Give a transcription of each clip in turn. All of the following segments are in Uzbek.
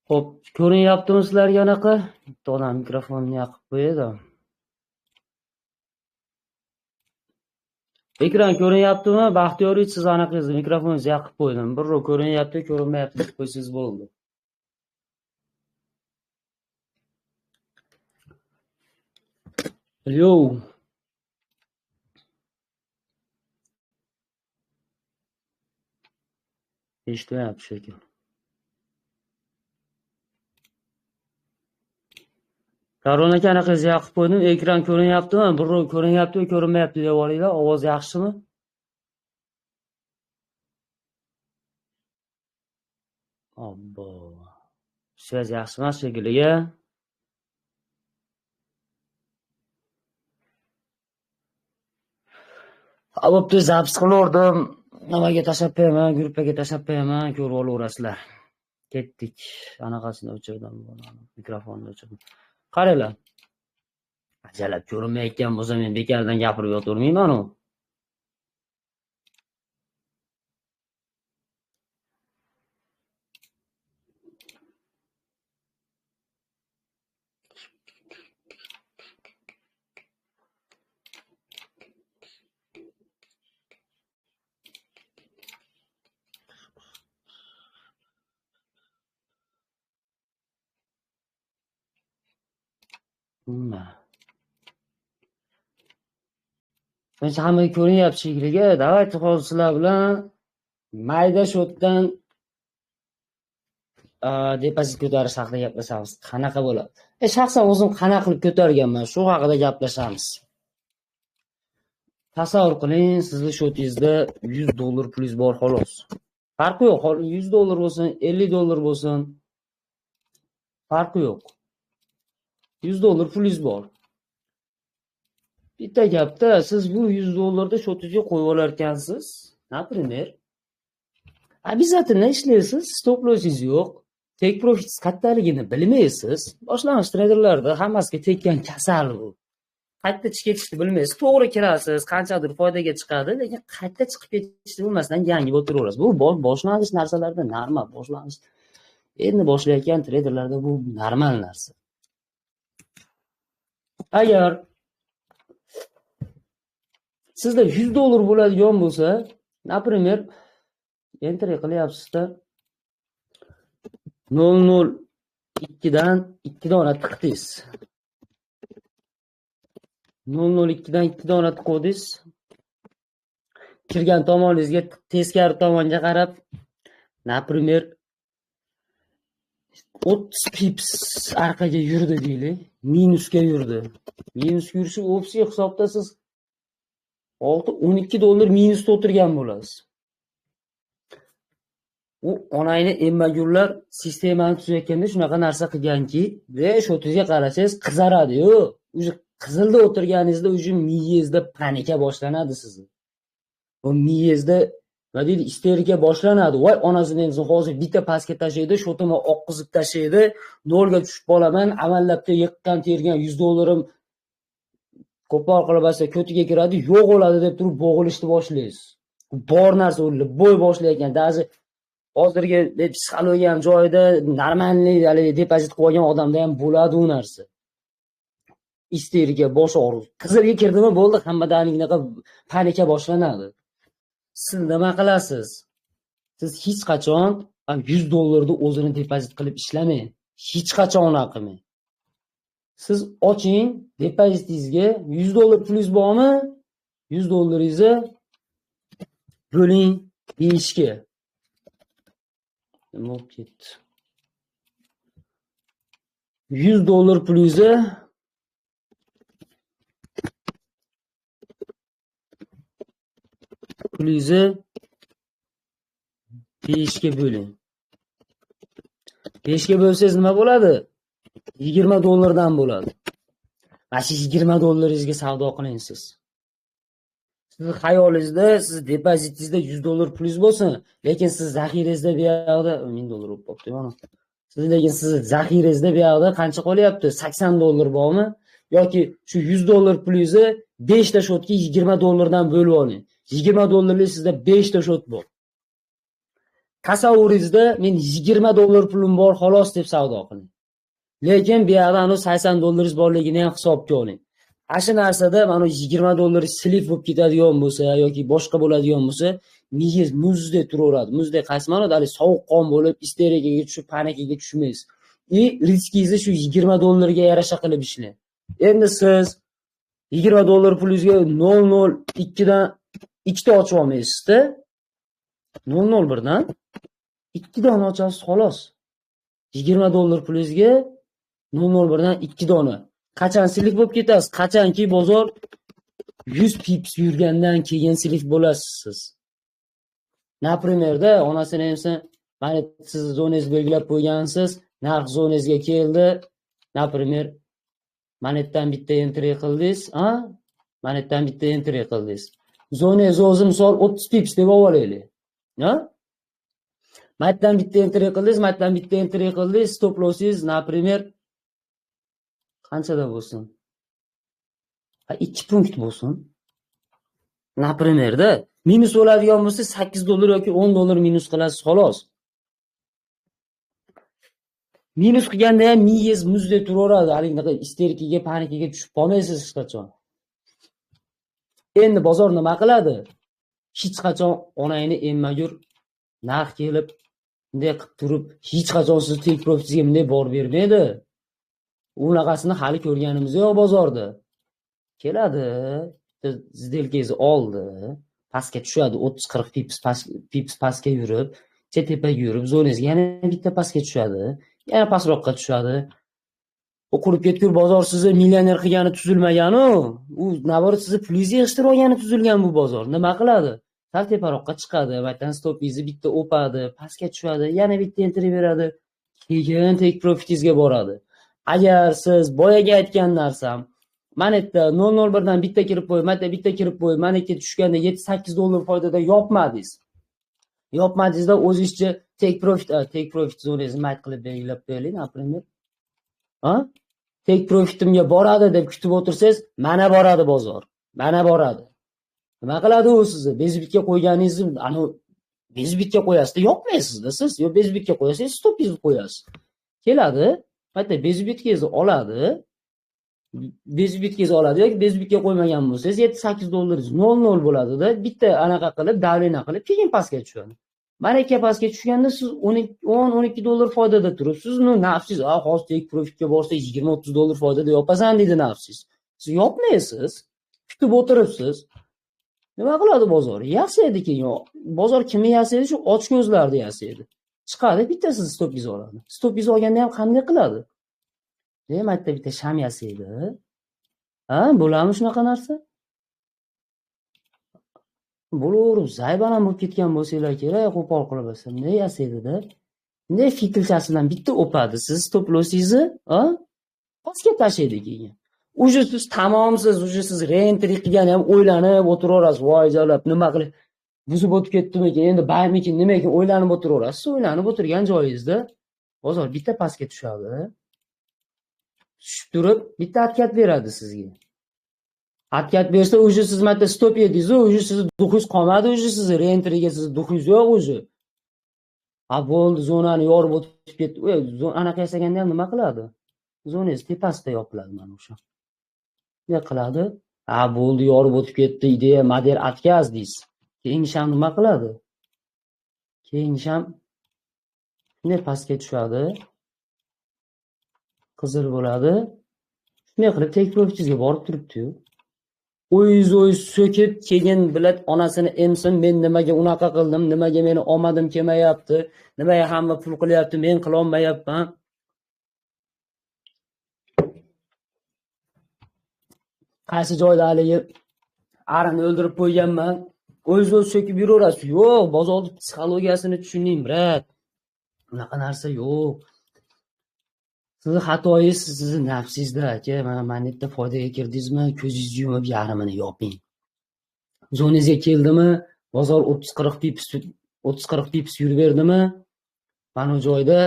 Xo'p, ko'rinyaptimi sizlarga anaqa? Bitta odam mikrofonni yoqib qo'yadi. Ekran ko'rinyaptimi? Baxtiyorlik, siz anaqangizni mikrofoningizni yoqib qo'ydim. Birrov ko'rinyapti, ko'rinmayapti deb qo'ysangiz bo'ldi. Yo. Eshitmayapti shekilli. Karvon aka anaqangizni yoqib qo'ydim. Ekran ko'rinyaptimi? Birrov ko'rinyaptimi, ko'rinmayapti deb olinglar. Ovoz yaxshimi? Obbo. Siz yaxshi emas shekilli-ya. Bo'pti, zapis qilaverdim. Nimaga tashlab qo'yaman, gruppaga tashlab qo'yaman, ko'rib olaverasizlar. Ketdik. Anaqasini o'chirdim, mikrofonni o'chirdim. Qaranglar. Ajalab ko'rinmayotgan bo'lsa, men bekardan gapirib yotavermayman-ku. Menimcha hammaga ko'rinyapti shekilli. Давайте hozir sizlar bilan mayda shotdan depozit ko'tarish haqida gaplashamiz. Qanaqa bo'ladi? Shaxsan o'zim qanaqa qilib ko'targanman, shu haqida gaplashamiz. Tasavvur qiling, sizning shotingizda $100 pulingiz bor xolos. Farqi yo'q, $100 bo'lsin, $50 bo'lsin, farqi yo'q. $100 pulingiz bor. Bitta gapda, siz bu $100 shotingizga qo'yib olarkansiz. Например, обязательно ishlaysiz, stop lossingiz yo'q. Take profit qatdaligini bilmaysiz. Boshlang'ich treyderlarda hammasiga tekkan kasal bu. Qayerda chiqib ketishni bilmaysiz. To'g'ri kirasiz, qanchadir foydaga chiqadi, lekin qayerda chiqib ketishni bilmasdan yangi o'tiraverasiz. Bu boshlang'ich narsalarda normal, boshlang'ich. Endi boshlayotgan treyderlarda bu normal narsa. Agar sizda $100 bo'ladigan bo'lsa, например, enter qilyapsizda 002 dan 2 dona tiqdingiz. 002 dan 2 dona tiqdingiz. Kirgan tomoningizga teskari tomonga qarab, например, 30 pips orqaga yurdi deylik, minusga yurdi. Minusga yurishi общий hisobda siz $12 minusda o'tirgan bo'lasiz. U onayni emmagurlar sistemani tuzayotganda shunaqa narsa qilganki, shotingizga qarasangiz qizaradi-yu. O'zi qizilda o'tirganingizda o'zi miyangizda panika boshlanadi sizni. Bu miyangizda nima deydi, isterika boshlanadi. Voy onasini endi hozir bitta pastga tashlaydi, shotimni oqqizib tashlaydi, nolga tushib qolaman, amallabda yiqqan tergan $100 ko'por qilibsa ko'tiga kiradi, yo'q bo'ladi deb turib bo'g'ilishni boshlaysiz. Bor narsa o'lib bo'y boshlayotgan, даже hozirgi psixologiya ham joyida normalniy depozit qo'ygan odamda ham bo'ladi u narsa. Isterika, bosh og'riq. Qizilga kirdimi bo'ldi, hammadanikdaqa panika boshlanadi. Siz nima qilasiz? Siz hech qachon $100 ni o'zini depozit qilib ishlamang. Hech qachon unaqa qilmang. Siz oching, depozitingizga $100 pulingiz bormi? $100 bo'ling 5 ga. Nima ketdi? $100 pulingizni pulingizni 5 ga bo'ling. 5 ga bo'lsangiz nima bo'ladi? $20 dan bo'ladi. Mana shu $20 savdo qiling siz. Siz xayolingizda, siz depozitingizda $100 pulingiz bo'lsin, lekin siz zaxirangizda bu yoqda $1000 bo'lib qolibdi mana. Siz lekin siz zaxirangizda bu yoqda qancha qolyapti? $80 bormi? Yoki shu $100 pulingizni 5 ta shotga $20 dan bo'lib oling. $20 sizda 5 ta shot bor. Tasavvuringizda men $20 pulim bor xolos deb savdo qiling. Lekin bu yerdan $80 borligini ham hisobga oling. Ana shu narsada mana $20 silif bo'lib ketadigan bo'lsa yoki boshqa bo'ladigan bo'lsa, miyangiz muzdek turaveradi. Muzdek qaysi ma'noda? Hali sovuqqon bo'lib, isterikaga tushib, panikaga tushmaysiz. Riskingizni shu $20 ga yarasha qilib ishlang. Endi siz $20 pulingizga 002 dan ikkita ochib olmaysiz-da. 001 dan ikki dona ochasiz xolos. $20 pulingizga 001 dan 2 dona. Qachon silif bo'lib ketasiz? Qachonki bozor 100 pips yurgandan keyin silif bo'lasiz siz. Naprimerda onasini hamsa, mana siz zonangizni belgilab qo'ygansiz, narx zonangizga keldi. Naprimer, manetdan bitta entry qildingiz, manetdan bitta entry qildingiz. Zonangiz o'zi misol 30 pips deb olaylik. Manetdan bitta entry qildingiz, manetdan bitta entry qildingiz, stop lossingiz, naprimer qanchada bo'lsin? 2 punkt bo'lsin. Naprimerda minus bo'ladigan bo'lsa $8 yoki $10 minus qilasiz xolos. Minus qilganda ham miyangiz muzdek turaveradi. Haligi isterikaga, panikaga tushib qolmaysiz hech qachon. Endi bozor nima qiladi? Hech qachon onangni emmagur narx kelib, bunday qilib turib, hech qachon siz take profitingizga bunday bor bermaydi. Unaqasini hali ko'rganimiz yo'q bozorda. Keladi, zdelkangizni oldi, pastga tushadi, 30-40 pips pastga yurib, tepaga yurib, zonangizga yana bitta pastga tushadi, yana pastroqqa tushadi. O qurib ketgur bozor sizni millioner qilgani tuzilmagan-u. U navorot sizni pulingizni yig'ishtirib olgani tuzilgan bu bozor. Nima qiladi? Sal teparoqqa chiqadi, vatan stopingizni bitta o'padi, pastga tushadi, yana bitta entry beradi, keyin take profitingizga boradi. Agar siz boyaga aytgan narsam, manetda 001 dan bitta kirib qo'yib, manetda bitta kirib qo'yib, manetga tushganda $7-8 foydada yopmadingiz. Yopmadingizda o'zingizcha take profit zonangizni mayt qilib belgilab qo'ying, naprimer. Take profitimga boradi deb kutib o'tirsangiz, mana boradi bozor. Mana boradi. Nima qiladi u sizni? Bezbitga qo'yganingizni, bezbitga qo'yasiz-da, yopmaysiz-da siz. Yo bezbitga qo'yasiz, stopingizni qo'yasiz. Keladi, mayda bezbitkingizni oladi. Bezbitkingizni oladi yoki bezbitga qo'ymagan bo'lsangiz, $7-8 0 bo'ladi-da, bitta anaqa qilib, davlena qilib, keyin pastga tushadi. Mana ikki pastga tushganda siz $10-12 foydada turibsiz. Nafsiz, hozir take profitga borsa $20-30 foydada yopasan deydi nafsiz. Siz yopmaysiz, kutib o'tiribsiz. Nima qiladi bozor? Yasaydi keyin. Bozor kimni yasaydi? Shu och ko'zlarni yasaydi. Chiqadi, bittasi stopingizni oladi. Stopingizni olganda ham qanday qiladi? Demakda bitta sham yasaydi. Bo'ladimi shunaqa narsa? Bo'laverib, zaybalan bo'lib ketgan bo'lsanglar kerak, qo'pol qilib olsam, ne yasaydi-da? Ne fitilchasidan bitta o'padi. Siz stop lossingizni, pastga tashlaydi keyin. Uje siz tamomsiz, uje siz reentry qilgan ham o'ylanib o'tiraverasiz. Voy jalab, nima qilib buzib o'tib ketdimikin, endi baymikin, nima ekan o'ylanib o'tiraverasiz. O'ylanib o'tirgan joyingizda bozor bitta pastga tushadi. Tushib turib, bitta atkat beradi sizga. Atkat bersa, uje siz marta stop yedingiz, uje siz duxuz qolmadi, uje siz reentryga siz duxuz yo'q uje. Bo'ldi, zonani yorib o'tib ketdi. Anaqa yasaganda ham nima qiladi? Zonangiz tepasida yopiladi mana o'sha. Ne qiladi? Bo'ldi, yorib o'tib ketdi, ideya model atkaz deysiz. Keyingi sham nima qiladi? Keyingi sham shunday pastga tushadi. Qizil bo'ladi. Shunday qilib take profitingizga borib turibdi-yu. O'yiz so'kib, keyin bilat onasini emsin, men nimaga unaqa qildim, nimaga meni omadim kelmayapti, nimaga hamma pul qilyapti, men qila olmayapman. Qaysi joyda haligi arini o'ldirib qo'yganman. O'yiz so'kib yuraverasiz. Yo'q, bozorning psixologiyasini tushuning, brat. Unaqa narsa yo'q. Sizni xatoyingiz sizni nafsingizda, aka. Mana manetda foydaga kirdingizmi, ko'zingizni yumib yarmini yoping. Zonangizga keldimi, bozor 30-40 pips yurib berdimi? Mana bu joyda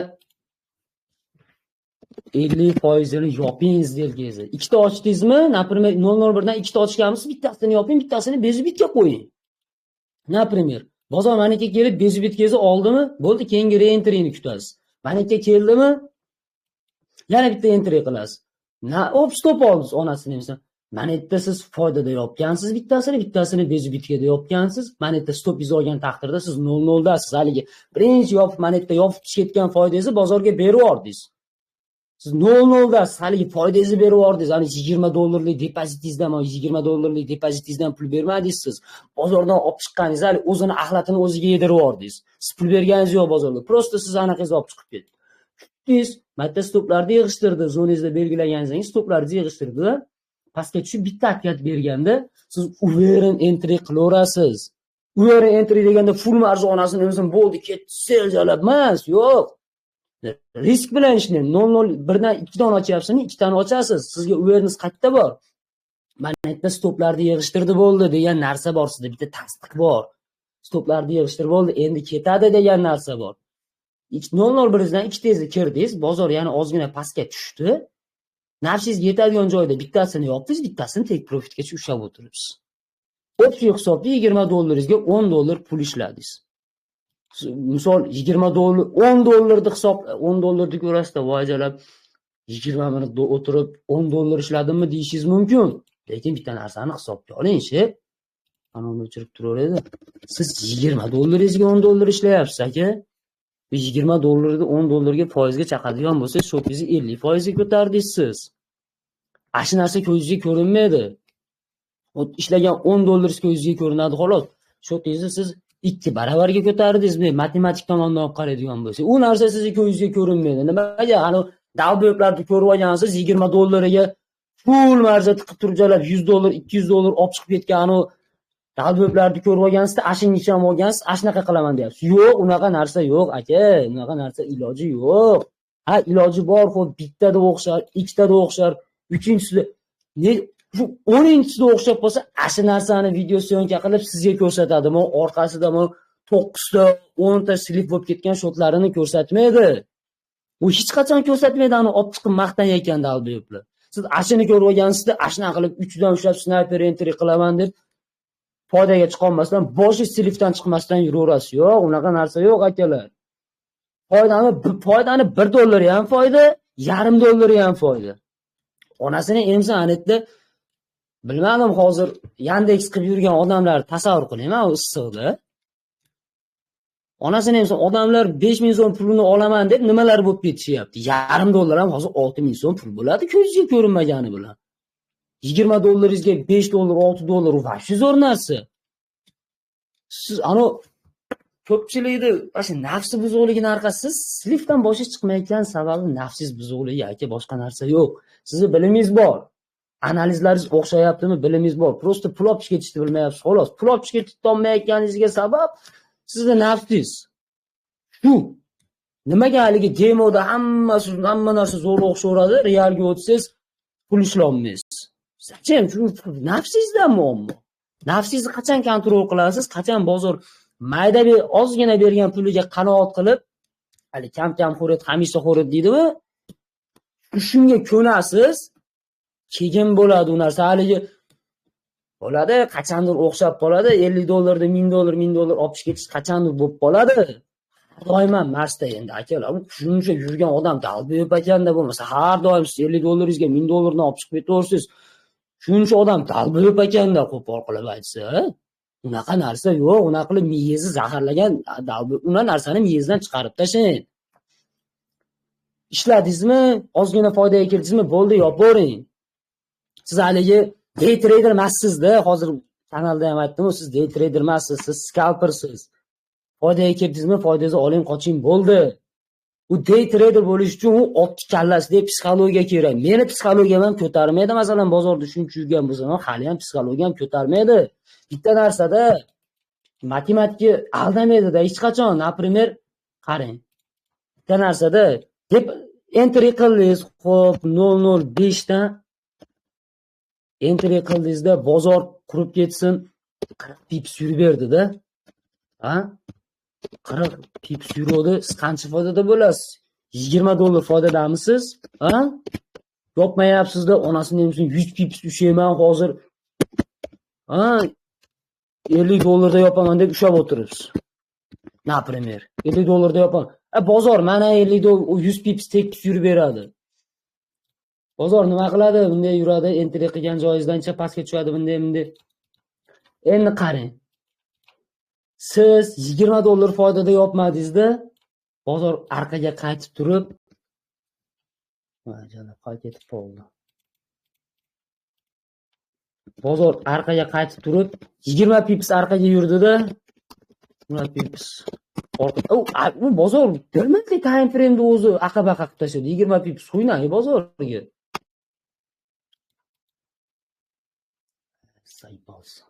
50% ni yoping zdelkangizni. Ikkita ochdingizmi? Naprimer 001 dan ikkita ochganmisiz, bittasini yoping, bittasini bezbitga qo'ying. Naprimer Bozor maniki kelib bezib bitkazi oldimi? Bo'ldi, keyingi reentryni kutasiz. Maniki keldimi? Yana bitta entry qilasiz. Hop, stop oldingiz onasini hamsa. Mana yerda siz foydada yopgansiz bittasini bezib bitkada yopgansiz. Mana yerda stop olgan taqdirda siz 0 dasiz. Haligi birinchi yopib mana yerda yopib ketgan foydangizni bozorga berib yordingiz. Siz 0 dasiz. Haligi foydangizni berib yordingiz. Hani $20 depozitingizdan, $20 depozitingizdan pul bermadingiz siz. Bozordan olib chiqqaningiz, hali o'zini axlatini o'ziga yedirib yordingiz. Siz pul berganingiz yo'q bozorga. Prosta siz anaqangizni olib chiqib ketdi. Siz mayda stoplarni yig'ishtirdi, zonangizda belgilaganingizdan stoplarni yig'ishtirdi. Pastga tushib bitta harakat berganda siz uveren entry qilaverasiz. Uveren entry deganda full marj onasini o'zim bo'ldi, ketdi, sel jalab emas, yo'q. Risk bilan ishlang. 1 dan 2 dan ochyapsizmi? 2 dan ochasiz. Sizga uvereniz qayerda bor? Mana yerda stoplarni yig'ishtirdi bo'ldi degan narsa bor, sizda bitta tasdiq bor. Stoplarni yig'ishtirib bo'ldi, endi ketadi degan narsa bor. 0.01 dan 2 tezda kirdingiz, bozor yana ozgina pastga tushdi. Nafsingiz yetadigan joyda bittasini yopdingiz, bittasini take profitgacha ushlab o'tiribsiz. Общий hisobda $20 ga $10 pul ishladingiz. Misol $20, $10 hisob, $10 ko'rasizda, voyjalab 20 minutda o'tirib $10 ishladimmi deyishingiz mumkin. Lekin bitta narsani hisobga oling-chi. Ana uni o'chirib turaveradi. Siz $20 ga $10 ishlayapsiz aka. $20 dan $10 ga foizga chaqadigan bo'lsa, shotingizni 50% ga ko'tardingiz siz. Shu narsa ko'zingizga ko'rinmaydi. Ishlagan $10 ko'zingizga ko'rinadi xolos. Shotingizni siz 2 baravarga ko'tardingiz. Matematik tomondan qaraydigan bo'lsa, u narsa sizga ko'zingizga ko'rinmaydi. Nimaga? Ana dalbo'yoblarni ko'rib olgansiz, $20 ga full marja tiqib turib jalab $100, $200 olib chiqib ketgan u dalbo'yoblarni ko'rib olgansizda, ashingiz ham olgansiz, ashnaqa qilaman deyapsiz. Yo'q, unaqa narsa yo'q, aka. Unaqa narsa iloji yo'q. Ha, iloji bor, xo'p, bittada o'xshar, ikkitada o'xshar, uchinchisida shu 10-sida o'xshab qolsa, shu narsani video syomka qilib sizga ko'rsatadimi? Orqasida 9 ta, 10 ta slip bo'lib ketgan shotlarini ko'rsatmaydi. U hech qachon ko'rsatmaydi, ani olib chiqib maqtanayotgan dalbo'yoblar. Siz ashini ko'rib olgansizda, ashna qilib 3 dan ushlab sniper entry qilaman deb foydaga chiqolmasdan, boshi slipdan chiqmasdan yuraverasiz. Yo'q, unaqa narsa yo'q akalar. Foydani $1 ham foyda, $0.5 ham foyda. Onasini emsa anetda bilmadim, hozir Yandex qilib yurgan odamlar tasavvur qiling-a, u issiqda. Onasini emsa odamlar 5000 so'm pulini olaman deb nimalar bo'lib ketishyapti. $0.5 ham hozir 6000 so'm pul bo'ladi ko'zingizga ko'rinmagani bilan. $20 ga $5, $6 vashi zo'r narsa. Siz ana ko'pchilikni o'sha nafsi buzuqligini arqasiz slifdan boshi chiqmayotgan sababi nafsiz buzuqligi aka, boshqa narsa yo'q. Sizni bilimingiz bor. Analizlaringiz o'xshayaptimi? Bilimingiz bor. Prosta pul olib ketishni bilmayapsiz, xolos. Pul olib ketolmayotganingizga sabab sizni nafsingiz. Shu. Nimaga haligi demoda hamma narsa zo'r o'xshaveradi, realga o'tsangiz pul ishlolmaysiz. Zachем? Shu nafsingizdan muammo. Nafsingizni qachon kontrol qilasiz? Qachon bozor mayda bir ozgina bergan puliga qanoat qilib, hali kam xo'rot, hamisha xo'rot deydimi? Shunga ko'nasiz, keyin bo'ladi u narsa. Haligi bo'ladi, qachondir o'xshab qoladi. $50 dan $1000 olib ketish qachondir bo'lib qoladi. Doim ham Marsda endi akalar, shuncha yurgan odam dalbo'yib ekanda bo'lmasa, har doim $50 ga $1000 dan olib chiqib ketaversiz. Shuncha odam dalbo'yib ekanda, qo'pol qilib aytsa, unaqa narsa yo'q. Unaqa qilib miyangizni zaharlagan dalbo'yib, una narsani miyangizdan chiqarib tashlang. Ishladingizmi, ozgina foydaga kirdingizmi, bo'ldi, yo'q-bo'ring. Siz haligi day trader emassiz-da, hozir kanalda ham aytdim, siz day trader emassiz, siz scalpersiz. Foydaga kirdingizmi, foydangizni oling, qoching, bo'ldi. U day trader bo'lish uchun u otni kallasidagi psixologiya kerak. Meni psixologiyam ham ko'tarmaydi, masalan, bozorda shuncha yurgan bo'lsam, hali ham psixologiyam ko'tarmaydi. Bitta narsada matematika aldamaydi-da hech qachon. Например, qarang. Bitta narsada deb entry qildingiz, xo'p, 0.05 dan entry qildingizda bozor qurib ketsin, 40 pips yurib berdi-da. Ha? 40 pips yuradi, siz qancha foydada bo'lasiz? $20 foydadamisiz? Ha? Yopmayapsiz-da, onasini ham 100 pips ushayman hozir. Ha? $50 yopaman deb ushlab o'tiribsiz. Например, $50 yopaman. Bozor mana $50 100 pips tekis yurib beradi. Bozor nima qiladi? Bunday yuradi, entry qilgan joyingizdancha pastga tushadi bunday. Endi qarang. Siz $20 foydada yopmadingizda, bozor orqaga qaytib turib, qaytib qoldi. Bozor orqaga qaytib turib, 20 pips orqaga yurdi-da, 20 pips. U bozor bilmaydi time frame'ni o'zi aqabaqa qilib tashladi. 20 pips qo'ynay bozorga. Saybolsa.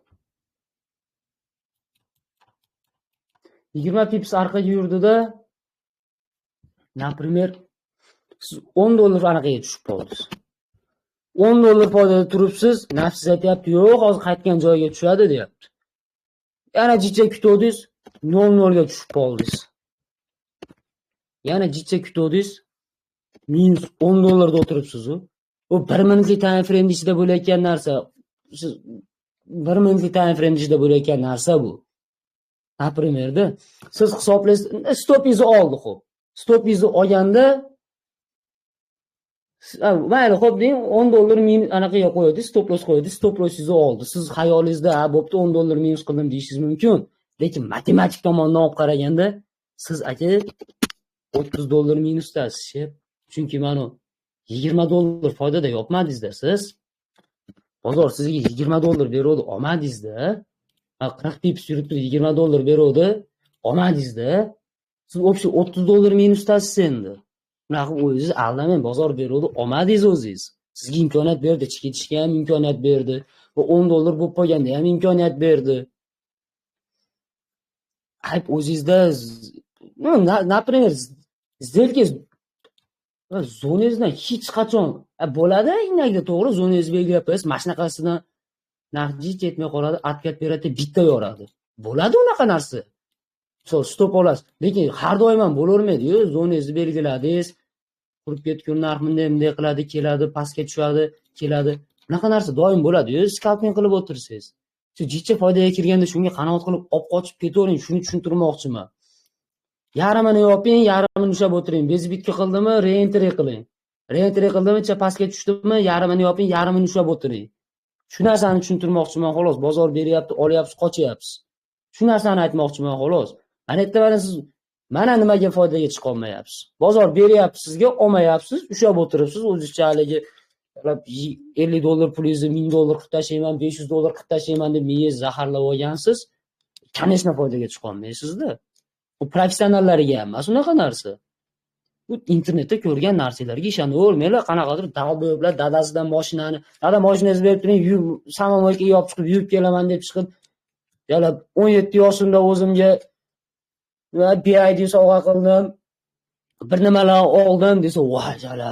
20 pips orqaga yurdi-da, например, siz $10 orqaga tushib qoldingiz. $10 foydada turibsiz, nafsiz aytayapti, yo'q, hozir qaytgan joyiga tushadi, deyapti. Yana jicha kutdingiz, 0 ga tushib qoldingiz. Yana jicha kutdingiz, minus $10 da o'tiribsiz-ku. U 1 minutlik time frame ichida bo'layotgan narsa. Siz 1 minutlik time frame ichida bo'layotgan narsa bu. Например-da, siz hisoblaysiz, stopingizni oldi, xo'p. Stopingizni olganda mayli, xo'p deng, $10 minus anaqaga qo'yadi, stop loss qo'yadi, stop lossingizni oldi. Siz xayolingizda, bo'pti, $10 minus qildim deyishingiz mumkin. Lekin matematik tomondan olib qaraganda, siz aka $30 minusdasiz. Chunki mana $20 foydada yopmadingizda siz. Bozor sizga $20 beradi, olmadingizda. 40 pips yurib turib $20 beradi, olmadingizda. Siz o'sha $30 minusdasiz endi. Bunaqa o'zingiz aldamang, bozor beradi, olmadingiz o'zingiz. Sizga imkoniyat berdi, ketishga ham imkoniyat berdi. Va $10 bo'lib qolganda ham imkoniyat berdi. Ayb o'zingizda, например, zelkiz zonangizdan hech qachon bo'ladi, inakda to'g'ri, zonangizni belgilab qo'yasiz, mana shunaqasidan naqdi ketmay qoladi, atkat beradi, bitta yoradi. Bo'ladi unaqa narsa. Stop olasiz. Lekin har doim ham bo'lavermaydi-ku. Zonangizni belgiladingiz, qurib ketgan narx bunday qiladi, keladi, pastga tushadi, keladi. Bunaqa narsa doim bo'ladi-ku. Scalping qilib o'tirsiz. Shu jicha foydaga kirganda shunga qanoat qilib olib qochib ketavering, shuni tushuntirmoqchiman. Yarmini yoping, yarmini ushlab o'tiring. Bezbitga qildimi, reentry qiling. Reentry qildimi, pastga tushdimi, yarmini yoping, yarmini ushlab o'tiring. Shu narsani tushuntirmoqchiman, xolos. Bozor beryapti, olyapsiz, qochyapsiz. Shu narsani aytmoqchiman, xolos. Mana yerda mana siz mana nimaga foydaga chiqa olmayapsiz. Bozor beryapti sizga, olmayapsiz, ushlab o'tiribsiz, o'zingizcha haligi $50 pulingizni $1000 qilib tashlayman, $500 qilib tashlayman deb miyangizni zaharlab olgansiz, конечно foydaga chiqa olmaysiz-da. Bu professionallariga ham emas unaqa narsa. Bu internetda ko'rgan narsalarga ishonavermanglar, qanaqadir dalbo'yoblar dadasidan mashinani, dada mashinangizni berib turing, samomoyga yopib chiqib yurib kelaman deb chiqib, yana 17 yoshimda o'zimga PID sovg'a qildim, bir nimalar oldim desa, voy jala,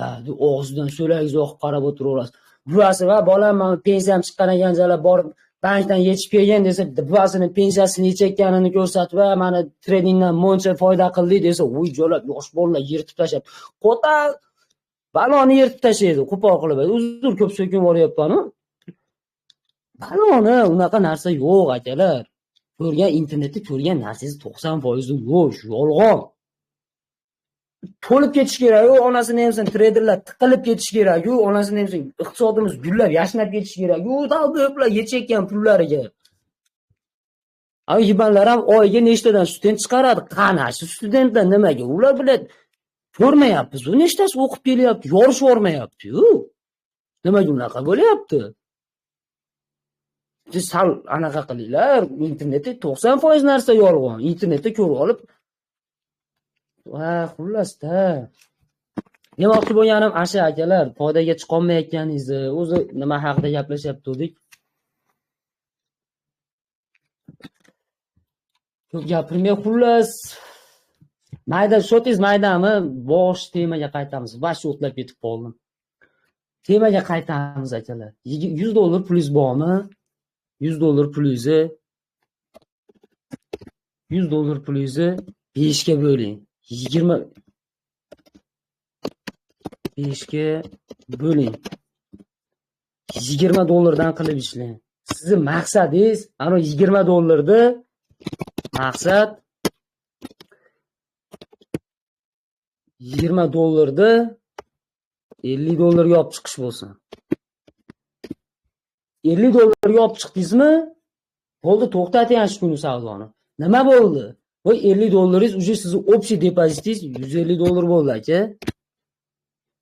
og'zidan so'lagingizni oqib qarab o'tiraverasiz. Buvasi va bolam men pensiyam chiqqan ekan, jala borib bankdan yechib kelgan desa, buvasini pensiyasini yechayotganini ko'rsatib, va mana tradingdan moncha foyda qildik desa, voy jala, yosh bolalar yirtib tashlab, qota baloni yirtib tashlaydi, qo'pol qilib. Uzr ko'p so'kin boryapman-ku. Baloni unaqa narsa yo'q, akalar. Ko'rgan internetda ko'rgan narsangiz 90% yo'q, yolg'on. To'lib ketish kerak-ku, onasini ham sen traderlar tiqilib ketish kerak-ku, onasini ham sen iqtisodimiz gullab, yashnab ketish kerak-ku, dalbo'yoblar yechayotgan pullariga. Yibanlar ham oyiga nechtadan student chiqaradi? Qani, shu studentlar nimaga? Ular bilan ko'rmayapmiz. U nechtasi o'qib kelyapti, yorishib olmayapti-ku. Nimaga unaqa bo'lyapti? Siz sal anaqa qilinglar, internetda 90% narsa yolg'on. Internetda ko'rib olib, xullas-da. Demoqchi bo'lganim asha akalar, foydaga chiqa olmayotganingizni, o'zi nima haqida gaplashyapti-dik? Ko'p gapirmay, xullas. Mayda shotingiz maydami? Bosh temaga qaytamiz. Bosh o'tlab ketib qoldim. Temaga qaytamiz akalar. $100 pulingiz bormi? $100 pulingizni $5 ga bo'ling. 5 ga bo'ling. $20 dan qilib ishlang. sizni maqsadingiz ana $20 maqsad $20 $50 olib chiqish bo'lsin. $50 olib chiqdingizmi? Bo'ldi, to'xtating shu kuni savdoni. Nima bo'ldi? Voy $50 уже sizni общий depozitingiz $150 bo'ldi aka.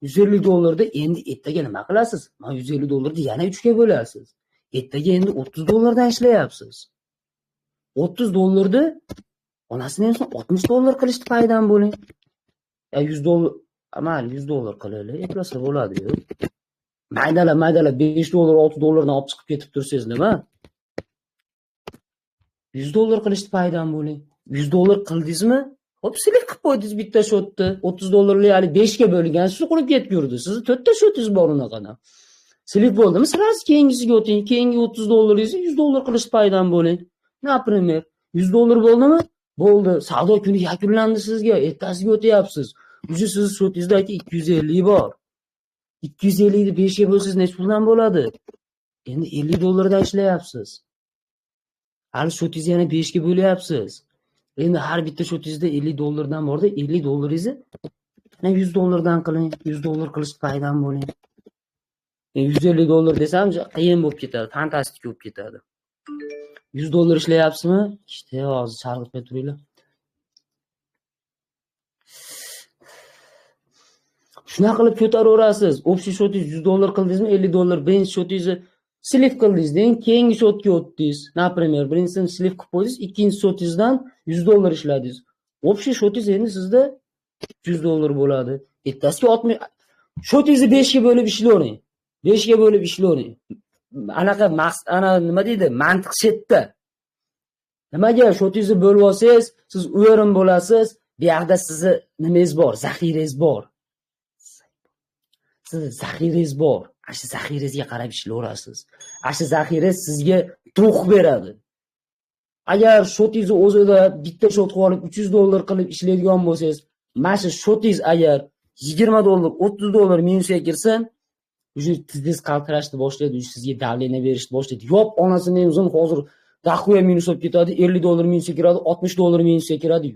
$150 endi ertaga nima qilasiz? Mana $150 yana 3 ga bo'lasiz. Ertaga endi $30 dan ishlayapsiz. $30 onasini ham $60 qilishni paydan bo'ling. Ya $100 amal $100 qilaylik, eplasa bo'ladi-yu. Maydalab $5 $6 dan olib chiqib ketib tursangiz nima? $100 qilishni paydan bo'ling. $100 qildingizmi? Hop, select qilib qo'ydingiz bitta shotni. $30lik hali 5 ga bo'lgan siz qurib ketib yurdi. Sizni 4 ta shotingiz bor unaqadan. Select bo'ldimi? Siz keyingisiga o'ting. Keyingi $30 $100 qilishni paydan bo'ling. Например, $100 bo'ldimi? Bo'ldi. Savdo kuni yakunlandi sizga. Ertasiga o'tyapsiz. Уже siz shotingizda 250 bor. 250 ni 5 ga bo'lsangiz nech puldan bo'ladi? Endi $50 dan ishlayapsiz. Hali shotingizni yana 5 ga bo'lyapsiz. Endi har bitta shotingizda $50 dan borda, $50 mana $100 dan qiling. $100 qilishni paydan bo'ling. $150 desam qiyin bo'lib ketadi, fantastik bo'lib ketadi. $100 ishlayapsizmi? İşte hozir chalg'itmay turinglar. Shunaqa qilib ko'taraverasiz. Общий shotingiz $100 qildingizmi? $50 birinchi shotingizni slif qildingiz, keyingi shotga o'tdingiz. Например, birinchisini slif qilib qo'ydingiz, ikkinchi shotingizdan $100 ishladingiz. Общий shotingiz endi sizda $100 bo'ladi. Ertasiga 60 shotingizni 5 ga bo'lib ishlayvering. 5 ga bo'lib ishlayvering. Anaqa ana nima deydi? Mantiq chetda. Nimaga shotingizni bo'lib olsangiz, siz uyarim bo'lasiz, bu yoqda sizni nimangiz bor, zaxirangiz bor. Siz zaxirangiz bor. Shu zaxirangizga qarab ishlayverasiz. Shu zaxirangiz sizga ruh beradi. Agar shotingizni o'zida bitta shot qilib $300 qilib ishlaydigan bo'lsangiz, mana shu shotingiz agar $20, $30 minusga kirsin, уже tizingiz qaltirashni boshlaydi, sizga davleniya berishni boshlaydi. Yop, onasini o'zim hozir daxuya minus olib ketadi, $50 minusga kiradi, $60 minusga kiradi.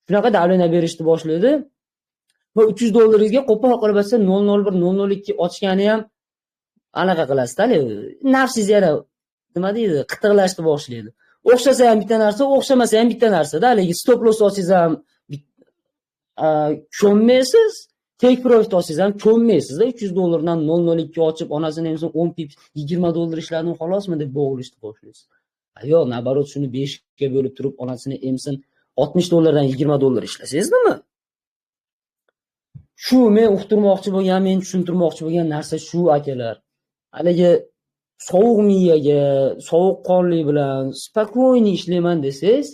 Shunaqa davleniya berishni boshlaydi. Va $300 ga qo'pol qilib olsa 001 002 ochgani ham anaqa qilasizda, nafsingiz yana nima deydi, qitiqlashni boshlaydi. O'xshasa ham bitta narsa, o'xshamasa ham bitta narsa-da. Haligi stop loss olsangiz ham ko'nmaysiz, take profit olsangiz ham ko'nmaysiz-da. $300 dan 002 ochib, onasini ham 10 pips $20 ishladim xolosmi deb bo'g'ilishni boshlaysiz. Yo'q, nabarot shuni 5 ga bo'lib turib, onasini emsin $60 dan $20 ishlasangiz nima? Shu men uqtirmoqchi bo'lgan, men tushuntirmoqchi bo'lgan narsa shu akalar. Haligi sovuq miyaga, sovuq qonli bilan spokойно ishlayman desangiz,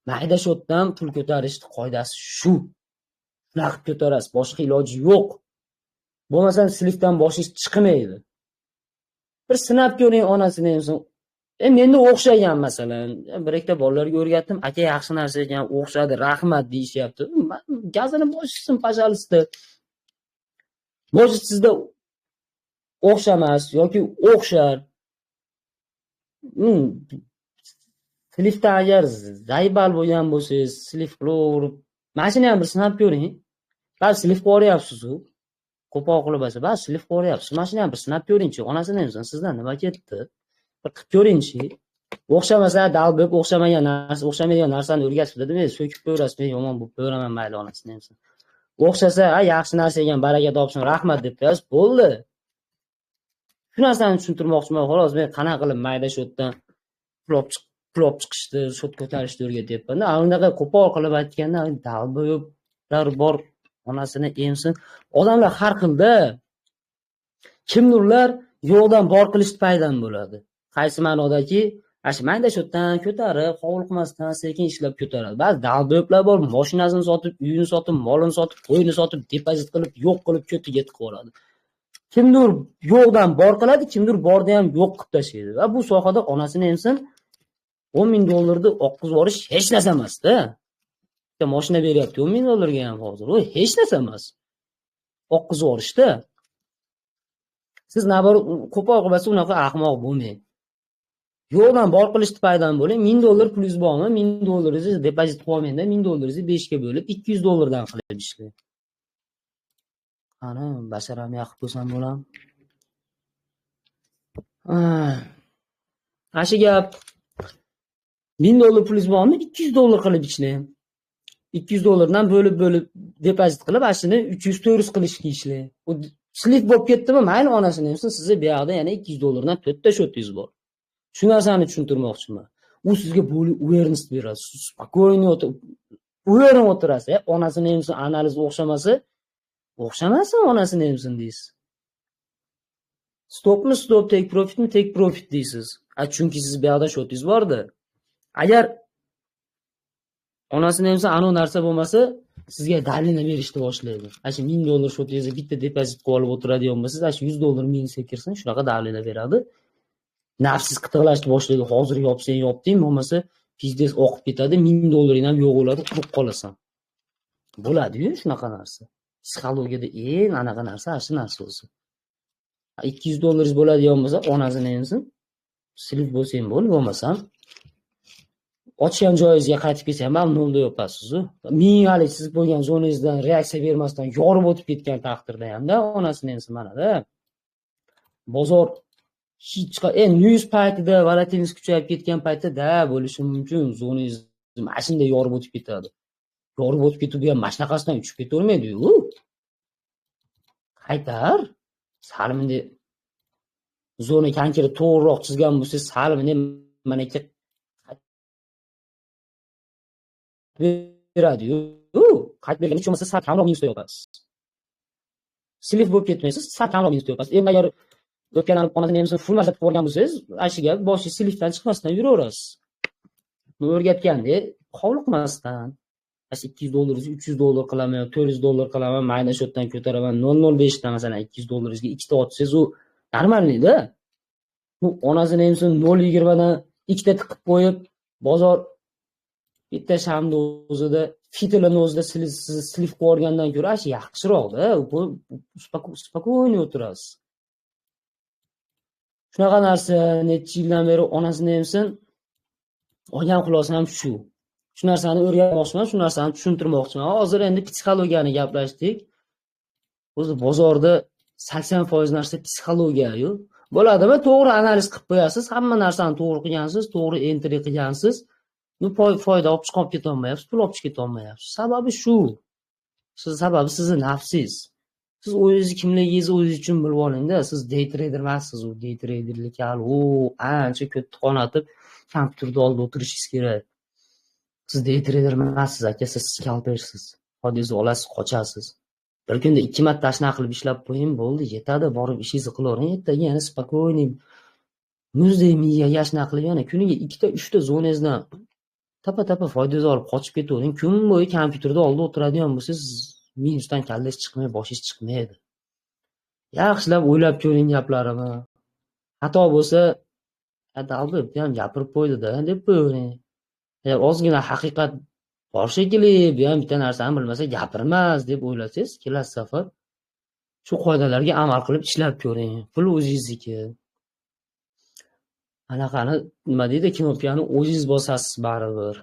mayda shotdan pul ko'tarishni qoidasi shu. Shunaqa qilib ko'tarasiz, boshqa iloji yo'q. Bo'lmasam slifdan boshingiz chiqmaydi. Bir sinab ko'ring onasini ham. Menda o'xshagan masalan, bir ikkita bolalarga o'rgatdim, aka yaxshi narsa ekan, o'xshadi, rahmat deyishyapti. Gazini bosishsin, пожалуйста. Может sizda o'xshamas yoki o'xshar. Slifda agar zaybal bo'lgan bo'lsangiz, slif qilaverib, mashina ham bir sinab ko'ring. Ba'zi slif qo'ryapsiz-ku. Qo'pol qilib olsa, ba'zi slif qo'ryapsiz. Mashina ham bir sinab ko'ring-chi, onasini ham sizdan nima ketdi? Bir qilib ko'ring-chi. O'xshamasa, dalbib o'xshamagan narsa, o'xshamagan narsani o'rgatib dedim, so'kib ko'rasiz, men yomon bo'lib ko'raman mayli onasini ham. O'xshasa, yaxshi narsa ekan, baraka topsin, rahmat deb qo'yasiz, bo'ldi. Shu narsani tushuntirmoqchiman, xolos, men qanaqa qilib mayda shotdan plop chiqishdi, shot ko'tarishni o'rgatyapman. Unaqa qo'pol qilib aytganda, dalbiblar bor, onasini emsin. Odamlar har xilda. Kimdirlar yo'qdan bor qilishni paydan bo'ladi. Qaysi ma'nodaki, mayda shotdan ko'tarib, hovul qilmasdan sekin ishlab ko'taradi. Ba'zi dalbiblar bor, mashinasini sotib, uyini sotib, molini sotib, qo'yini sotib, depozit qilib, yo'q qilib ko'tiga tiqib yuboradi. Kimdir yo'qdan bor qiladi, kimdir borda ham yo'q qilib tashlaydi. Va bu sohada onasini emsin $10,000 oqqizib yuborish hech narsa emas-da. Bitta mashina beryapti $10,000 ga ham hozir. U hech narsa emas. Oqqizib yuborishda. Siz nabar qo'pol qilsa unaqa ahmoq bo'lmang. yo'qdan bor qilishni paydan bo'ling. $1000 plyus bormi? $1000 depozit qilib olmangda, $1000 5 ga bo'lib $200 qilib ishlang. Ana, basharam yaqib bo'lsam bo'lam. Ashu gap $1000 plyus bormi? $200 qilib ishlang. $200 dan bo'lib depozit qilib, ashuni 300-400 qilishga ishlang. U slip bo'lib ketdimi, mayli onasini emsin, sizni bu yoqda yana $200 dan 4 ta shotingiz bor. Shu narsani tushuntirmoqchiman. U sizga uverенность beradi. Siz spokойно uverin o'tirasiz. Onasini emsin, analiz o'xshamasa, onasini emsin deysiz. Stopmi stop, take profitmi take profit deysiz. Chunki siz bu yoqda shotingiz bordi. Agar onasini emsin, anu narsa bo'lmasa, sizga dalilni berishni boshlaydi. Shu $1000 shotingizga bitta depozit qilib olib o'tiradigan bo'lsangiz, shu $100 minusga kirsin, shunaqa dalilni beradi. Nafsiz qitiqlashni boshlaydi. Hozir yopding, bo'lmasa pizdes oqib ketadi, $1000 ham yo'q bo'ladi, turib qolasan. Bo'ladi-yu shunaqa narsa. Psixologiyada eng anaqa narsa shu narsa o'zi. $200 bo'ladigan bo'lsa, onasini emsin, silib bo'lsang bo'l, bo'lmasam ochgan joyingizga qaytib kelsa ham mamnunda yopasiz-ku. Mingalik siz bo'lgan zonangizdan reaksiya bermasdan yorib o'tib ketgan taqdirda hamda onasini emsin mana-da. Bozor news paytida volatilность kuchayib ketgan paytda bo'lishi mumkin. Zonangiz mana shunday yorib o'tib ketadi. Yorib o'tib ketib ham mashnaqasidan uchib ketavermaydi-yu. Qaytar. Salimni zona kankiri to'g'riroq chizgan bo'lsangiz, salimni mana ikki beradi-yu. Qaytib berganda hech bo'lmasa sal kamroq minusda yopasiz. Silif bo'lib ketmaysiz, sal kamroq minusda yopasiz. Endi agar o'tgan onasini emsin full mashlatib olgan bo'lsangiz, ashiga boshi silifdan chiqmasdan yuraverasiz. O'rgatgandek, hovliqmasdan. $200, $300 qilaman, $400 qilaman, mayda shotdan ko'taraman, 0.05 dan masalan $200 ga ikkita otsangiz, u normalniy-da. Bu onasini emsin 0.20 dan ikkita tiqib qo'yib, bozor bitta shamni o'zida, fitilini o'zida sizni silif qilib olgandan ko'ra, yaxshiroq-da. Spokойно o'tirasiz. Shunaqa narsa necha yildan beri onasini emsin, olgan xulosam shu. Shu narsani o'rgatmoqchiman, shu narsani tushuntirmoqchiman. Hozir endi psixologiyani gaplashdik. O'zi bozorda 80% narsa psixologiya-yu. Bo'ladimi? To'g'ri analiz qilib qo'yasiz, hamma narsani to'g'ri qilgansiz, to'g'ri entry qilgansiz. Foyda olib chiqib keta olmayapsiz, pul olib chiqib keta olmayapsiz. Sababi shu. Sababi sizning nafsingiz. Siz o'zingiz kimligingizni o'zingiz uchun bilib oling-da. Siz day trader emassiz, u day traderlikka ancha ko'p qonatib kompyuterda oldida o'tirishingiz kerak. Siz day trader emassiz, aka, siz scalpersiz. Foydingizni olasiz, qochasiz. Bir kunda 2 marta ashna qilib ishlab qo'ying, bo'ldi, yetadi, borib ishingizni qilavering. Ertaga yana spokойно muzdek miyaga ashna qilib yana kuniga 2 ta 3 ta zonangizdan tapa foydingizni olib qochib ketavering. Kun bo'yi kompyuterda oldida o'tiradigan bo'lsangiz, minusdan kallangiz chiqmay, boshingiz chiqmaydi. Yaxshilab o'ylab ko'ring gaplarimni. Xato bo'lsa, dalbib ham gapirib qo'ydi-da deb qo'ying. Ozgina haqiqat bor shekilli, bu ham bitta narsani bilmasa gapirmas deb o'ylasangiz, kelasi safar shu qoidalarga amal qilib ishlab ko'ring. Pul o'zingizniki. Anaqani nima deydi, knopkani o'zingiz bosasiz baribir.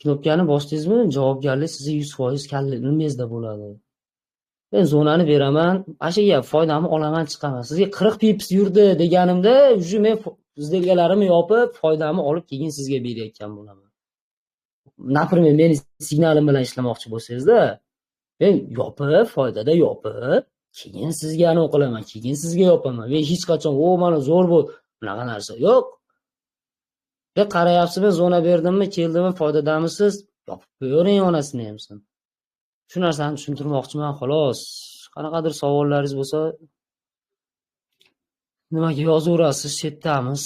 Knopkani bosdingizmi, javobgarlik sizga 100% kallamingizda bo'ladi. Men zonani beraman, ashiga foydamni olaman, chiqaman. Sizga 40 pips yurdi deganimda, men izdelgalarimni yopib, foydamni olib keyin sizga berayotgan bo'laman. Например, meni signalim bilan ishlamoqchi bo'lsangiz-da, men yopib, foydada yopib, keyin sizga aniq qilaman, keyin sizga yopaman. Men hech qachon mana zo'r bo'l, bunaqa narsa yo'q. Qarayapsizmi, zona berdimmi, keldimi, foydadamisiz? Yopib qo'ying onasini emsin. Shu narsani tushuntirmoqchiman, xolos. Qanaqadir savollaringiz bo'lsa, nimaga yozaverasiz, chetdamiz.